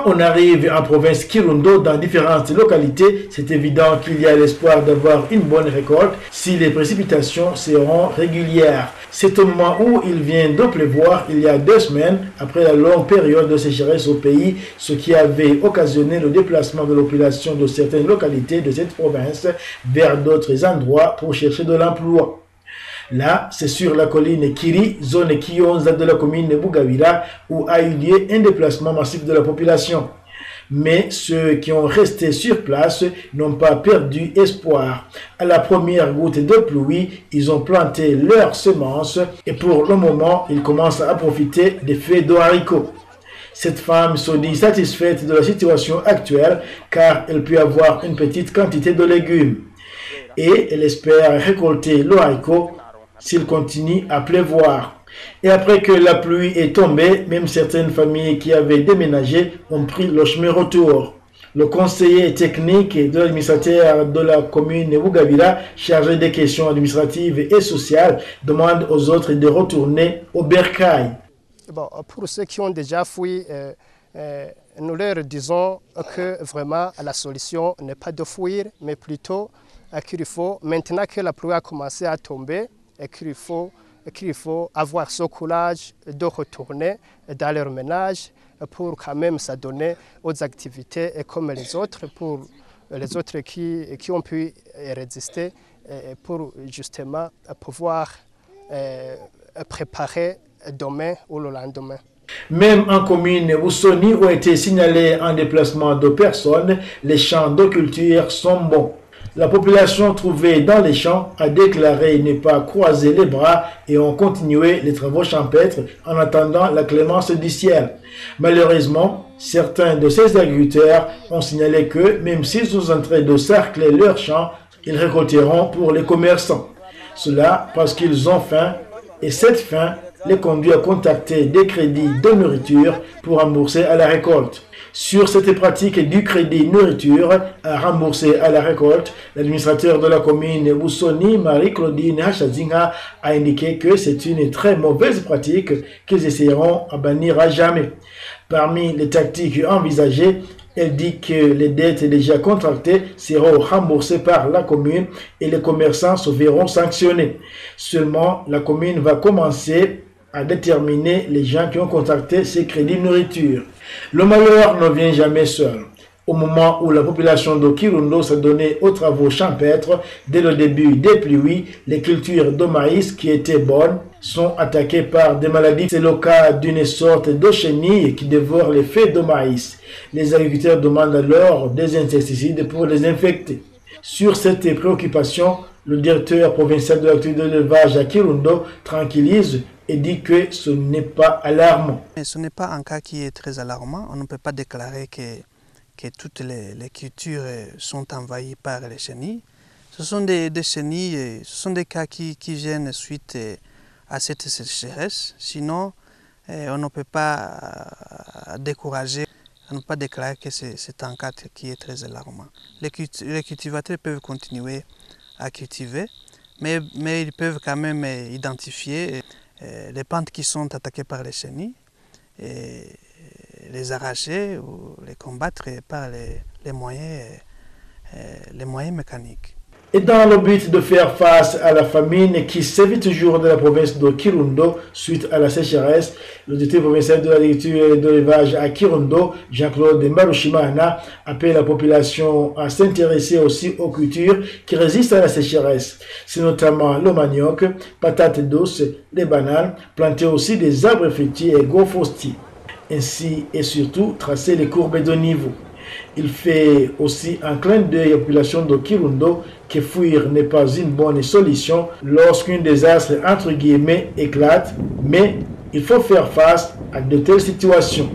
on arrive en province Kirundo, dans différentes localités, c'est évident qu'il y a l'espoir d'avoir une bonne récolte si les précipitations seront régulières. C'est au moment où il vient de pleuvoir il y a 2 semaines, après la longue période de sécheresse au pays, ce qui avait occasionné le déplacement de la population de certaines localités de cette province vers d'autres endroits pour chercher de l'emploi. Là, c'est sur la colline Kiri, zone Kiyonza de la commune de Bugabira, où a eu lieu un déplacement massif de la population. Mais ceux qui ont resté sur place n'ont pas perdu espoir. À la première goutte de pluie, ils ont planté leurs semences et pour le moment, ils commencent à profiter des feuilles de haricots. Cette femme se dit satisfaite de la situation actuelle car elle peut avoir une petite quantité de légumes. Et elle espère récolter le haricot s'il continue à pleuvoir. Et après que la pluie est tombée, même certaines familles qui avaient déménagé ont pris le chemin retour. Le conseiller technique de l'administrateur de la commune de Bugabira, chargé des questions administratives et sociales, demande aux autres de retourner au bercail. Bon, pour ceux qui ont déjà fui, nous leur disons que vraiment la solution n'est pas de fuir, mais plutôt qu'il faut, maintenant que la pluie a commencé à tomber, et qu'il faut avoir ce courage de retourner dans leur ménage pour quand même s'adonner aux activités comme les autres, pour les autres qui ont pu résister, pour justement pouvoir préparer demain ou le lendemain. Même en commune Boussoni où a été signalé un déplacement de personnes, les champs de culture sont bons. La population trouvée dans les champs a déclaré ne pas croiser les bras et ont continué les travaux champêtres en attendant la clémence du ciel. Malheureusement, certains de ces agriculteurs ont signalé que même s'ils sont en train de cercler leurs champs, ils récolteront pour les commerçants. Cela parce qu'ils ont faim et cette faim les conduit à contacter des crédits de nourriture pour rembourser à la récolte. Sur cette pratique du crédit nourriture à rembourser à la récolte, l'administrateur de la commune Boussoni, Marie-Claudine Hachazinga, a indiqué que c'est une très mauvaise pratique qu'ils essaieront à bannir à jamais. Parmi les tactiques envisagées, elle dit que les dettes déjà contractées seront remboursées par la commune et les commerçants se verront sanctionnés. Seulement, la commune va commencer à déterminer les gens qui ont contracté ces crédits nourriture. Le malheur ne vient jamais seul. Au moment où la population de Kirundo s'est donnée aux travaux champêtres, dès le début des pluies, les cultures de maïs qui étaient bonnes sont attaquées par des maladies. C'est le cas d'une sorte de chenille qui dévore les feuilles de maïs. Les agriculteurs demandent alors des insecticides pour les infecter. Sur cette préoccupation, le directeur provincial de l'activité de l'élevage à Kirundo tranquillise et dit que ce n'est pas alarmant. Ce n'est pas un cas qui est très alarmant. On ne peut pas déclarer que toutes les cultures sont envahies par les chenilles. Ce sont des chenilles, ce sont des cas qui gênent suite à cette sécheresse. Sinon, on ne peut pas décourager, on ne peut pas déclarer que c'est un cas qui est très alarmant. Les cultivateurs peuvent continuer à cultiver, mais ils peuvent quand même identifier les plantes qui sont attaquées par les chenilles et les arracher ou les combattre par les moyens mécaniques. Et dans le but de faire face à la famine qui sévit toujours dans la province de Kirundo suite à la sécheresse, le directeur provincial de l'agriculture et de l'élevage à Kirundo, Jean-Claude Mbarushimana, appelle la population à s'intéresser aussi aux cultures qui résistent à la sécheresse. C'est notamment le manioc, patates douces, les bananes, planter aussi des arbres fruitiers et gourfostiers. Ainsi et surtout tracer les courbes de niveau. Il fait aussi un clin d'œil à la population de Kirundo que fuir n'est pas une bonne solution lorsqu'un désastre entre guillemets éclate, mais il faut faire face à de telles situations.